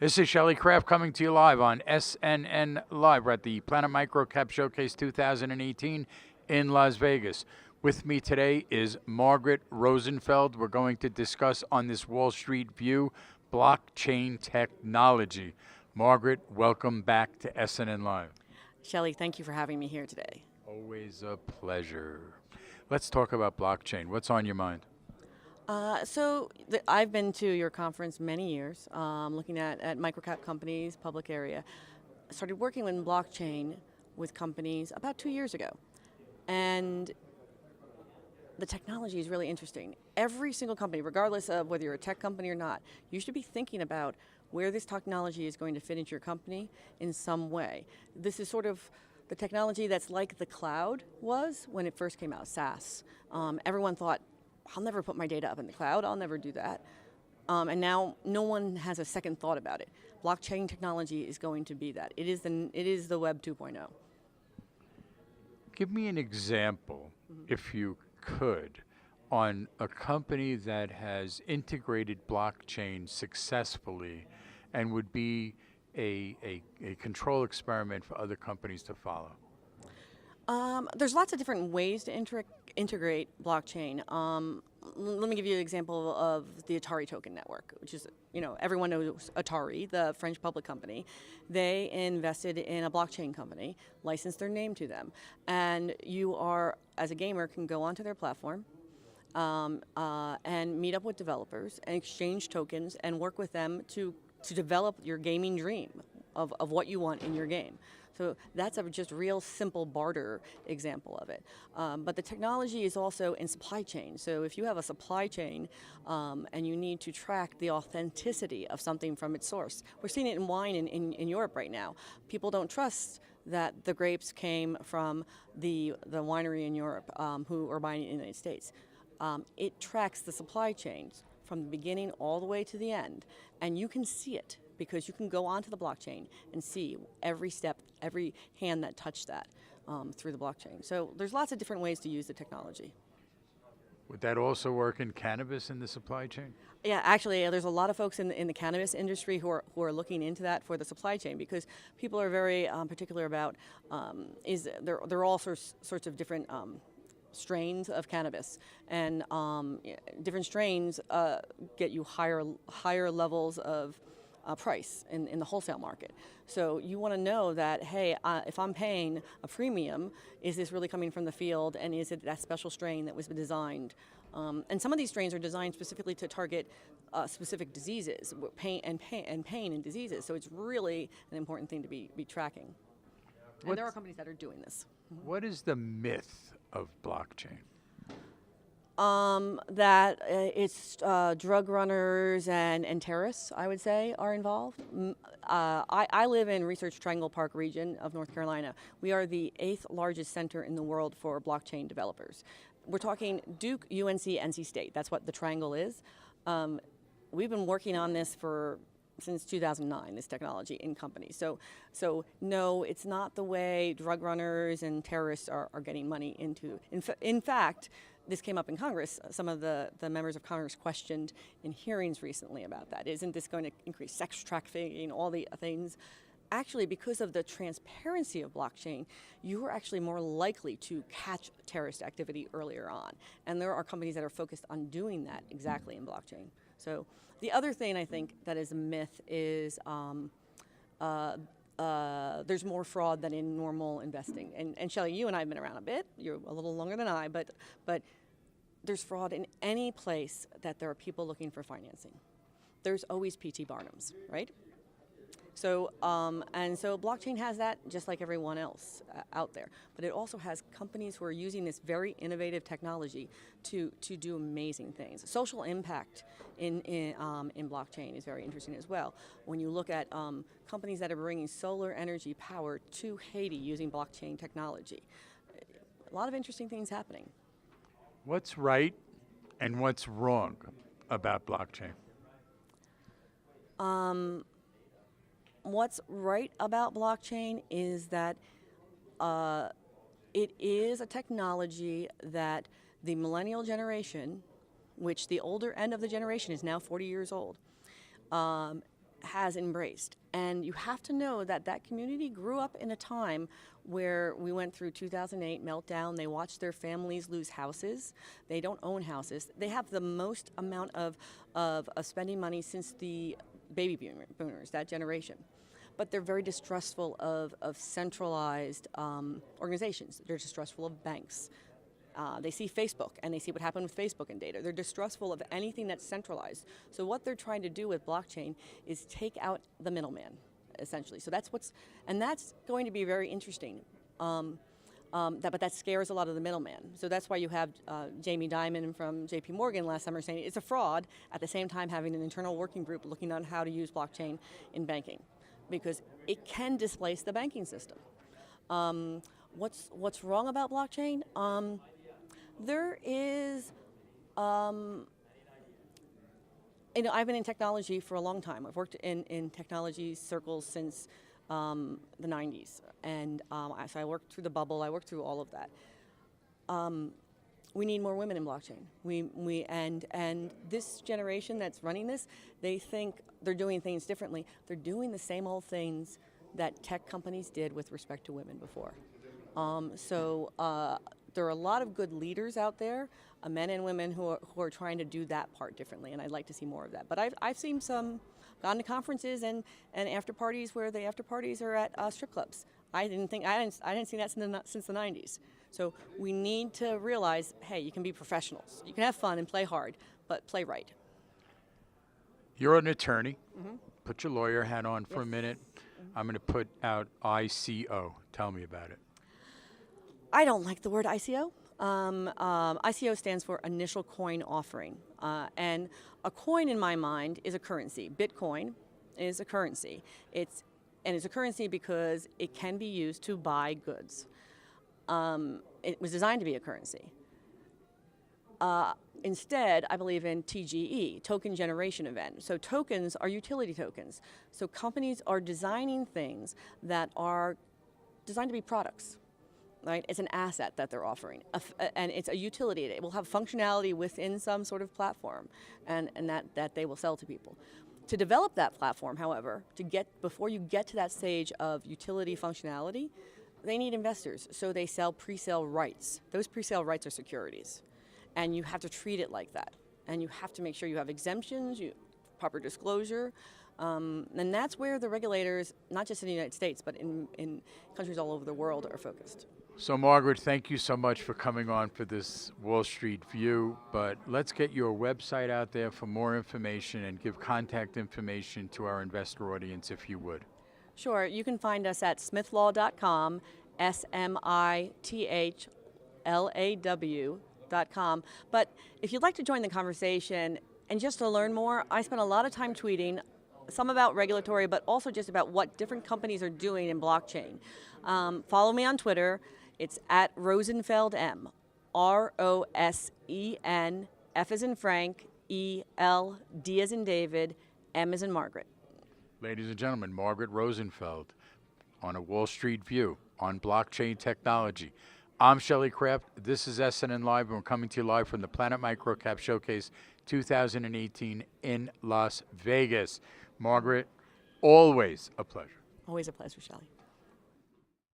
This is Shelly Craft coming to you live on SNN Live. We're at the Planet MicroCap Showcase 2018 in Las Vegas. With me today is Margaret Rosenfeld. We're going to discuss on this Wall Street View blockchain technology. Margaret, welcome back to SNN Live. Shelly, thank you for having me here today. Always a pleasure. Let's talk about blockchain. What's on your mind? I've been to your conference many years, looking at microcap companies, public area. I started working in blockchain with companies about 2 years ago. And the technology is really interesting. Every single company, regardless of whether you're a tech company or not, you should be thinking about where this technology is going to fit into your company in some way. This is sort of the technology that's like the cloud was when it first came out, SaaS. Everyone thought, I'll never put my data up in the cloud, I'll never do that. And now no one has a second thought about it. Blockchain technology is going to be that. It is the Web 2.0. Give me an example, if you could, on a company that has integrated blockchain successfully and would be a control experiment for other companies to follow. There's lots of different ways to integrate blockchain. Let me give you an example of the Atari token network, which is, everyone knows Atari, the French public company. They invested in a blockchain company, licensed their name to them. And you are, as a gamer, can go onto their platform and meet up with developers and exchange tokens and work with them to develop your gaming dream of what you want in your game. So that's a just real simple barter example of it. But the technology is also in supply chain. So if you have a supply chain and you need to track the authenticity of something from its source, we're seeing it in wine in Europe right now. People don't trust that the grapes came from the winery in Europe who are buying it in the United States. It tracks the supply chains from the beginning all the way to the end, and you can see it, because you can go onto the blockchain and see every step, every hand that touched that through the blockchain. So there's lots of different ways to use the technology. Would that also work in cannabis in the supply chain? Yeah, actually, there's a lot of folks in the cannabis industry who are looking into that for the supply chain, because people are very particular about there are all sorts of different strains of cannabis, and different strains get you higher levels of price in the wholesale market. So you want to know that, hey, if I'm paying a premium, is this really coming from the field, and is it that special strain that was designed? And some of these strains are designed specifically to target specific diseases, pain and diseases. So it's really an important thing to be tracking. And there are companies that are doing this. What is the myth of blockchain? That it's drug runners and terrorists, I would say, are involved. I live in Research Triangle Park region of North Carolina. We are the 8th largest center in the world for blockchain developers. We're talking Duke, UNC, NC State. That's what the triangle is. We've been working on this since 2009, this technology in companies. So no, it's not the way drug runners and terrorists are getting money into. In fact, this came up in Congress. Some of the members of Congress questioned in hearings recently about that. Isn't this going to increase sex trafficking, all the things? Actually, because of the transparency of blockchain, you are actually more likely to catch terrorist activity earlier on. And there are companies that are focused on doing that exactly in blockchain. So the other thing I think that is a myth is there's more fraud than in normal investing. And Shelly, you and I have been around a bit. You're a little longer than I, but there's fraud in any place that there are people looking for financing. There's always P.T. Barnums, right? So so blockchain has that just like everyone else out there. But it also has companies who are using this very innovative technology to do amazing things. Social impact in blockchain is very interesting as well. When you look at companies that are bringing solar energy power to Haiti using blockchain technology, a lot of interesting things happening. What's right and what's wrong about blockchain? What's right about blockchain is that it is a technology that the millennial generation, which the older end of the generation is now 40 years old, has embraced. And you have to know that that community grew up in a time where we went through 2008 meltdown. They watched their families lose houses. They don't own houses. They have the most amount of spending money since the baby boomers, that generation. But they're very distrustful of centralized organizations. They're distrustful of banks. They see Facebook and they see what happened with Facebook and data. They're distrustful of anything that's centralized. So what they're trying to do with blockchain is take out the middleman, essentially. So that's that's going to be very interesting. But that scares a lot of the middleman. So that's why you have Jamie Dimon from JP Morgan last summer saying it's a fraud, at the same time having an internal working group looking on how to use blockchain in banking, because it can displace the banking system. What's wrong about blockchain? There is, I've been in technology for a long time. I've worked in technology circles since the 90s. And so I worked through the bubble, I worked through all of that. We need more women in blockchain. And this generation that's running this, they think they're doing things differently. They're doing the same old things that tech companies did with respect to women before. There are a lot of good leaders out there, men and women who are trying to do that part differently, and I'd like to see more of that. But I've seen gone to conferences and after parties where the after parties are at strip clubs. I didn't see that since the 90s. So we need to realize, hey, you can be professionals. You can have fun and play hard, but play right. You're an attorney. Mm-hmm. Put your lawyer hat on for a minute. Mm-hmm. I'm going to put out ICO. Tell me about it. I don't like the word ICO. ICO stands for Initial Coin Offering. And a coin, in my mind, is a currency. Bitcoin is a currency. It's a currency because it can be used to buy goods. It was designed to be a currency. Instead, I believe in TGE, token generation event. So tokens are utility tokens. So companies are designing things that are designed to be products. Right? It's an asset that they're offering, and it's a utility. It will have functionality within some sort of platform, and that they will sell to people. To develop that platform, however, before you get to that stage of utility functionality, they need investors. So they sell pre-sale rights. Those pre-sale rights are securities, and you have to treat it like that. And you have to make sure you have exemptions, proper disclosure. And that's where the regulators, not just in the United States, but in countries all over the world, are focused. So, Margaret, thank you so much for coming on for this Wall Street View. But let's get your website out there for more information and give contact information to our investor audience, if you would. Sure. You can find us at smithlaw.com, SMITHLAW.com. But if you'd like to join the conversation and just to learn more, I spend a lot of time tweeting, some about regulatory, but also just about what different companies are doing in blockchain. Follow me on Twitter. It's at Rosenfeld M, ROSEN, F as in Frank, EL, D as in David, M as in Margaret. Ladies and gentlemen, Margaret Rosenfeld on a Wall Street View on blockchain technology. I'm Shelley Kraft. This is SNN Live, and we're coming to you live from the Planet MicroCap Showcase 2018 in Las Vegas. Margaret, always a pleasure. Always a pleasure, Shelley.